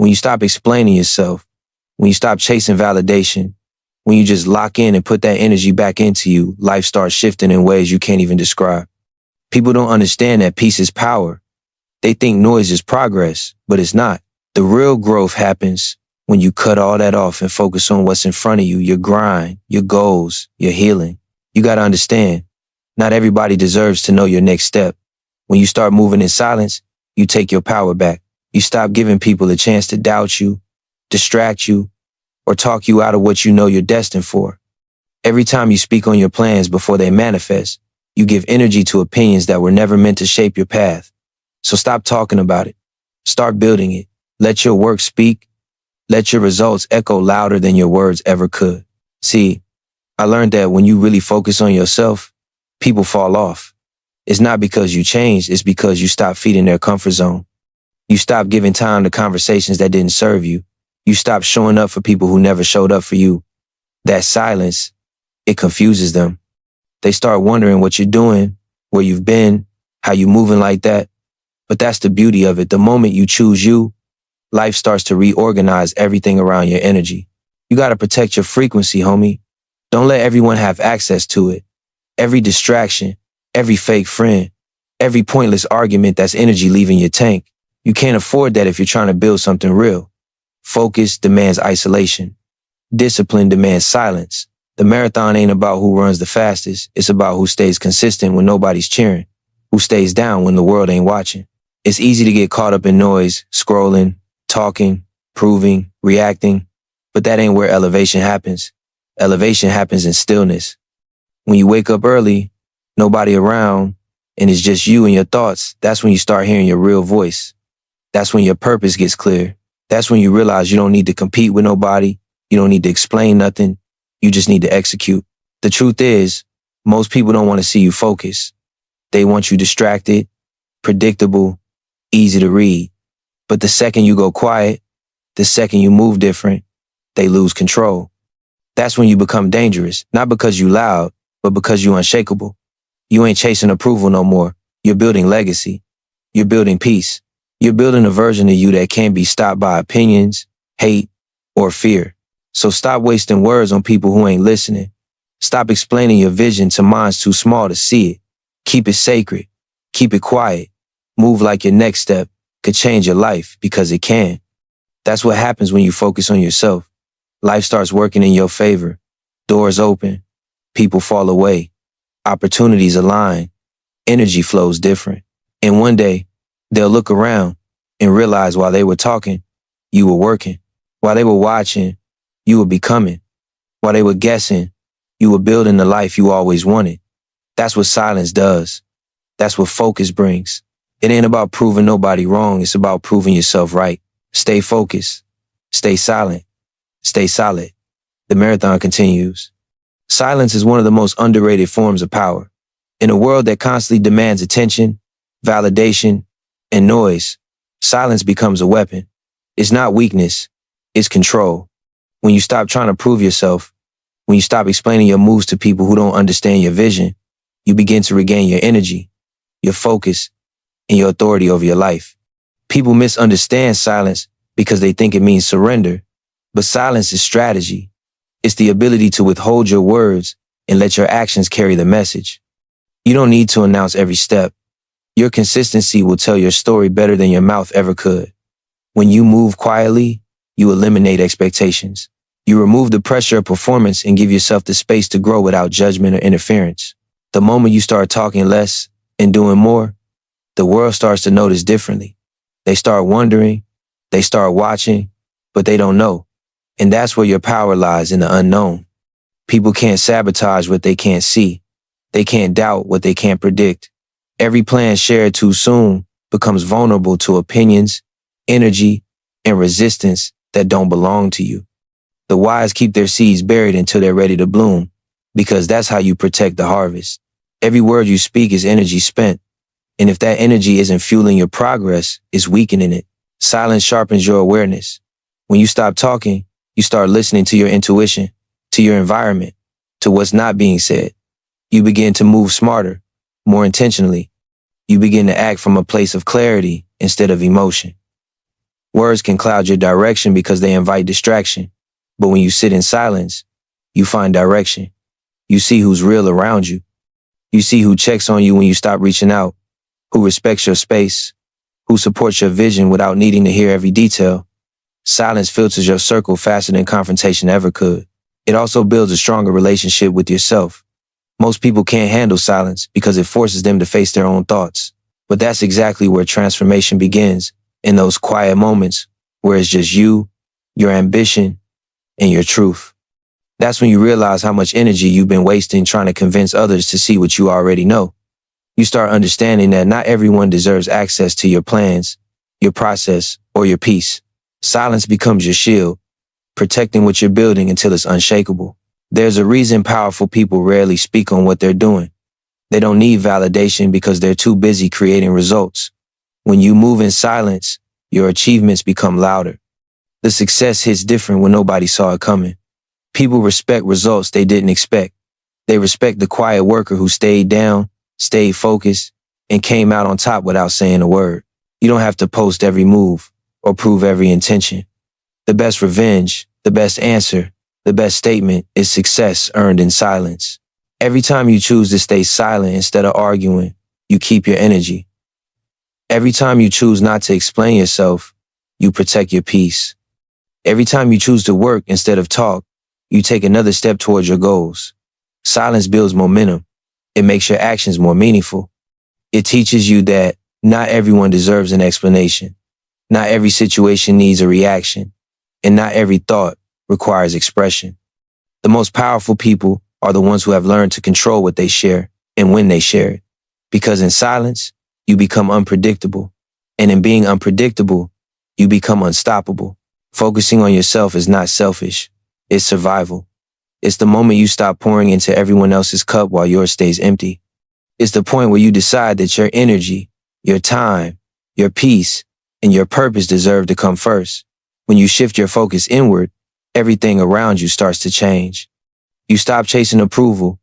When you stop explaining yourself, when you stop chasing validation, when you just lock in and put that energy back into you, life starts shifting in ways you can't even describe. People don't understand that peace is power. They think noise is progress, but it's not. The real growth happens when you cut all that off and focus on what's in front of you, your grind, your goals, your healing. You got to understand, not everybody deserves to know your next step. When you start moving in silence, you take your power back. You stop giving people a chance to doubt you, distract you, or talk you out of what you know you're destined for. Every time you speak on your plans before they manifest, you give energy to opinions that were never meant to shape your path. So stop talking about it. Start building it. Let your work speak. Let your results echo louder than your words ever could. See, I learned that when you really focus on yourself, people fall off. It's not because you changed, it's because you stopped feeding their comfort zone. You stopped giving time to conversations that didn't serve you. You stopped showing up for people who never showed up for you. That silence, it confuses them. They start wondering what you're doing, where you've been, how you moving like that. But that's the beauty of it. The moment you choose you, life starts to reorganize everything around your energy. You got to protect your frequency, homie. Don't let everyone have access to it. Every distraction, every fake friend, every pointless argument, that's energy leaving your tank. You can't afford that if you're trying to build something real. Focus demands isolation. Discipline demands silence. The marathon ain't about who runs the fastest. It's about who stays consistent when nobody's cheering, who stays down when the world ain't watching. It's easy to get caught up in noise, scrolling, talking, proving, reacting, but that ain't where elevation happens. Elevation happens in stillness. When you wake up early, nobody around, and it's just you and your thoughts, that's when you start hearing your real voice. That's when your purpose gets clear. That's when you realize you don't need to compete with nobody. You don't need to explain nothing. You just need to execute. The truth is, most people don't want to see you focus. They want you distracted, predictable, easy to read. But the second you go quiet, the second you move different, they lose control. That's when you become dangerous, not because you loud, but because you unshakable. You ain't chasing approval no more. You're building legacy. You're building peace. You're building a version of you that can't be stopped by opinions, hate, or fear. So stop wasting words on people who ain't listening. Stop explaining your vision to minds too small to see it. Keep it sacred. Keep it quiet. Move like your next step could change your life, because it can. That's what happens when you focus on yourself. Life starts working in your favor. Doors open. People fall away. Opportunities align. Energy flows different. And one day, they'll look around and realize while they were talking, you were working. While they were watching, you were becoming. While they were guessing, you were building the life you always wanted. That's what silence does. That's what focus brings. It ain't about proving nobody wrong. It's about proving yourself right. Stay focused. Stay silent. Stay solid. The marathon continues. Silence is one of the most underrated forms of power. In a world that constantly demands attention, validation, and noise, silence becomes a weapon. It's not weakness. It's control. When you stop trying to prove yourself, when you stop explaining your moves to people who don't understand your vision, you begin to regain your energy, your focus, and your authority over your life. People misunderstand silence because they think it means surrender, but silence is strategy. It's the ability to withhold your words and let your actions carry the message. You don't need to announce every step. Your consistency will tell your story better than your mouth ever could. When you move quietly, you eliminate expectations. You remove the pressure of performance and give yourself the space to grow without judgment or interference. The moment you start talking less and doing more, the world starts to notice differently. They start wondering, they start watching, but they don't know. And that's where your power lies, in the unknown. People can't sabotage what they can't see. They can't doubt what they can't predict. Every plan shared too soon becomes vulnerable to opinions, energy, and resistance that don't belong to you. The wise keep their seeds buried until they're ready to bloom, because that's how you protect the harvest. Every word you speak is energy spent. And if that energy isn't fueling your progress, it's weakening it. Silence sharpens your awareness. When you stop talking, you start listening to your intuition, to your environment, to what's not being said. You begin to move smarter, more intentionally. You begin to act from a place of clarity instead of emotion. Words can cloud your direction because they invite distraction. But when you sit in silence, you find direction. You see who's real around you. You see who checks on you when you stop reaching out, who respects your space, who supports your vision without needing to hear every detail. Silence filters your circle faster than confrontation ever could. It also builds a stronger relationship with yourself. Most people can't handle silence because it forces them to face their own thoughts. But that's exactly where transformation begins, in those quiet moments where it's just you, your ambition, and your truth. That's when you realize how much energy you've been wasting trying to convince others to see what you already know. You start understanding that not everyone deserves access to your plans, your process, or your peace. Silence becomes your shield, protecting what you're building until it's unshakable. There's a reason powerful people rarely speak on what they're doing. They don't need validation because they're too busy creating results. When you move in silence, your achievements become louder. The success hits different when nobody saw it coming. People respect results they didn't expect. They respect the quiet worker who stayed down, stayed focused, and came out on top without saying a word. You don't have to post every move or prove every intention. The best revenge, the best answer, the best statement is success earned in silence. Every time you choose to stay silent instead of arguing, you keep your energy. Every time you choose not to explain yourself, you protect your peace. Every time you choose to work instead of talk, you take another step towards your goals. Silence builds momentum. It makes your actions more meaningful. It teaches you that not everyone deserves an explanation. Not every situation needs a reaction. And not every thought requires expression. The most powerful people are the ones who have learned to control what they share and when they share it. Because in silence, you become unpredictable. And in being unpredictable, you become unstoppable. Focusing on yourself is not selfish. It's survival. It's the moment you stop pouring into everyone else's cup while yours stays empty. It's the point where you decide that your energy, your time, your peace, and your purpose deserve to come first. When you shift your focus inward, everything around you starts to change. You stop chasing approval,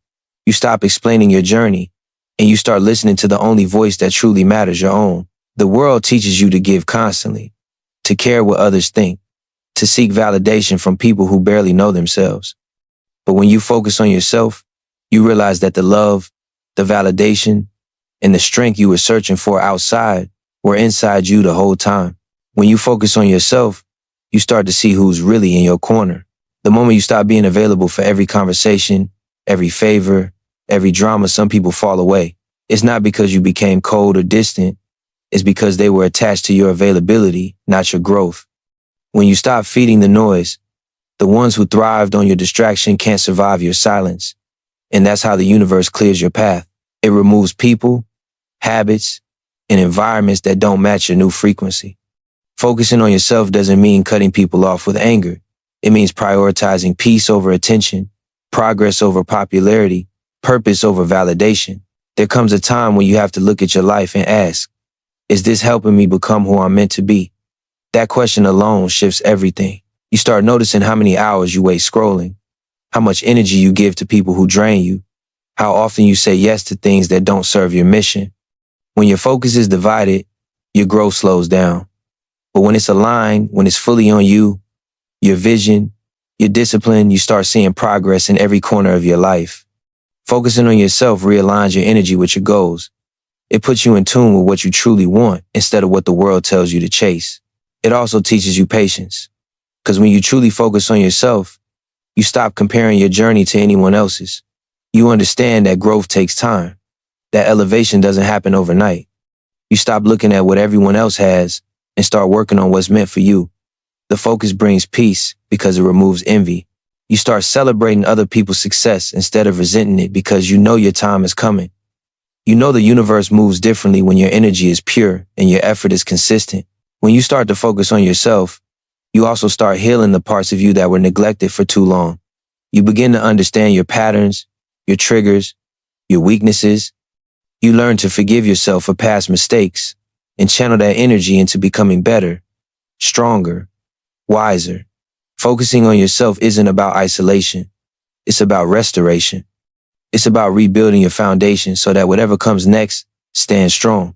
you stop explaining your journey, and you start listening to the only voice that truly matters, your own. The world teaches you to give constantly, to care what others think, to seek validation from people who barely know themselves. But when you focus on yourself, you realize that the love, the validation, and the strength you were searching for outside were inside you the whole time. When you focus on yourself, you start to see who's really in your corner. The moment you stop being available for every conversation, every favor, every drama, some people fall away. It's not because you became cold or distant. It's because they were attached to your availability, not your growth. When you stop feeding the noise, the ones who thrived on your distraction can't survive your silence. And that's how the universe clears your path. It removes people, habits, and environments that don't match your new frequency. Focusing on yourself doesn't mean cutting people off with anger. It means prioritizing peace over attention, progress over popularity, purpose over validation. There comes a time when you have to look at your life and ask, is this helping me become who I'm meant to be? That question alone shifts everything. You start noticing how many hours you waste scrolling, how much energy you give to people who drain you, how often you say yes to things that don't serve your mission. When your focus is divided, your growth slows down. But when it's aligned, when it's fully on you, your vision, your discipline, you start seeing progress in every corner of your life. Focusing on yourself realigns your energy with your goals. It puts you in tune with what you truly want instead of what the world tells you to chase. It also teaches you patience. Because when you truly focus on yourself, you stop comparing your journey to anyone else's. You understand that growth takes time, that elevation doesn't happen overnight. You stop looking at what everyone else has and start working on what's meant for you. The focus brings peace because it removes envy. You start celebrating other people's success instead of resenting it because you know your time is coming. You know the universe moves differently when your energy is pure and your effort is consistent. When you start to focus on yourself, you also start healing the parts of you that were neglected for too long. You begin to understand your patterns, your triggers, your weaknesses. You learn to forgive yourself for past mistakes and channel that energy into becoming better, stronger, wiser. Focusing on yourself isn't about isolation. It's about restoration. It's about rebuilding your foundation so that whatever comes next stands strong.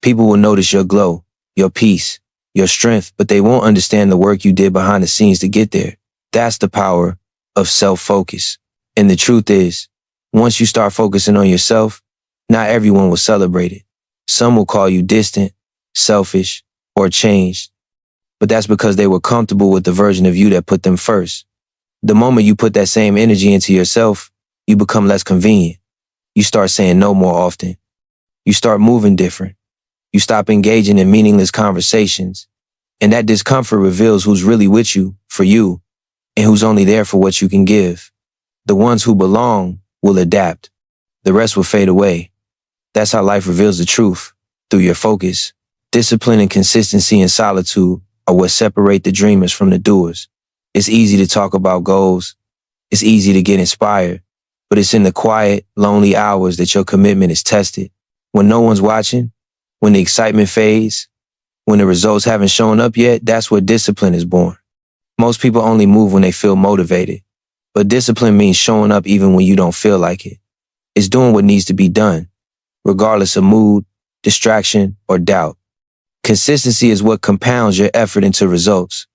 People will notice your glow, your peace, your strength, but they won't understand the work you did behind the scenes to get there. That's the power of self-focus. And the truth is, once you start focusing on yourself, not everyone will celebrate it. Some will call you distant, selfish, or changed. But that's because they were comfortable with the version of you that put them first. The moment you put that same energy into yourself, you become less convenient. You start saying no more often. You start moving different. You stop engaging in meaningless conversations. And that discomfort reveals who's really with you, for you, and who's only there for what you can give. The ones who belong will adapt. The rest will fade away. That's how life reveals the truth, through your focus. Discipline and consistency and solitude are what separate the dreamers from the doers. It's easy to talk about goals. It's easy to get inspired. But it's in the quiet, lonely hours that your commitment is tested. When no one's watching, when the excitement fades, when the results haven't shown up yet, that's where discipline is born. Most people only move when they feel motivated. But discipline means showing up even when you don't feel like it. It's doing what needs to be done, regardless of mood, distraction, or doubt. Consistency is what compounds your effort into results.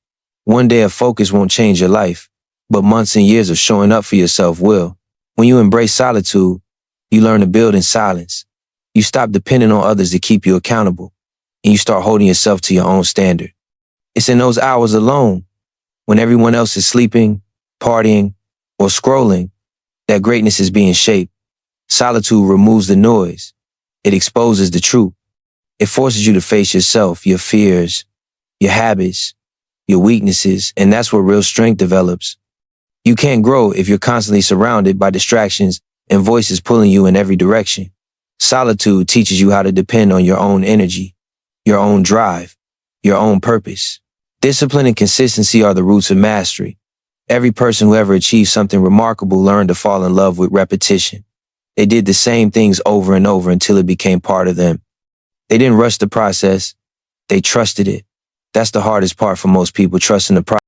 One day of focus won't change your life, but months and years of showing up for yourself will. When you embrace solitude, you learn to build in silence. You stop depending on others to keep you accountable, and you start holding yourself to your own standard. It's in those hours alone, when everyone else is sleeping, partying, or scrolling, that greatness is being shaped. Solitude removes the noise. It exposes the truth. It forces you to face yourself, your fears, your habits, your weaknesses, and that's where real strength develops. You can't grow if you're constantly surrounded by distractions and voices pulling you in every direction. Solitude teaches you how to depend on your own energy, your own drive, your own purpose. Discipline and consistency are the roots of mastery. Every person who ever achieved something remarkable learned to fall in love with repetition. They did the same things over and over until it became part of them. They didn't rush the process. They trusted it. That's the hardest part for most people, trusting the process.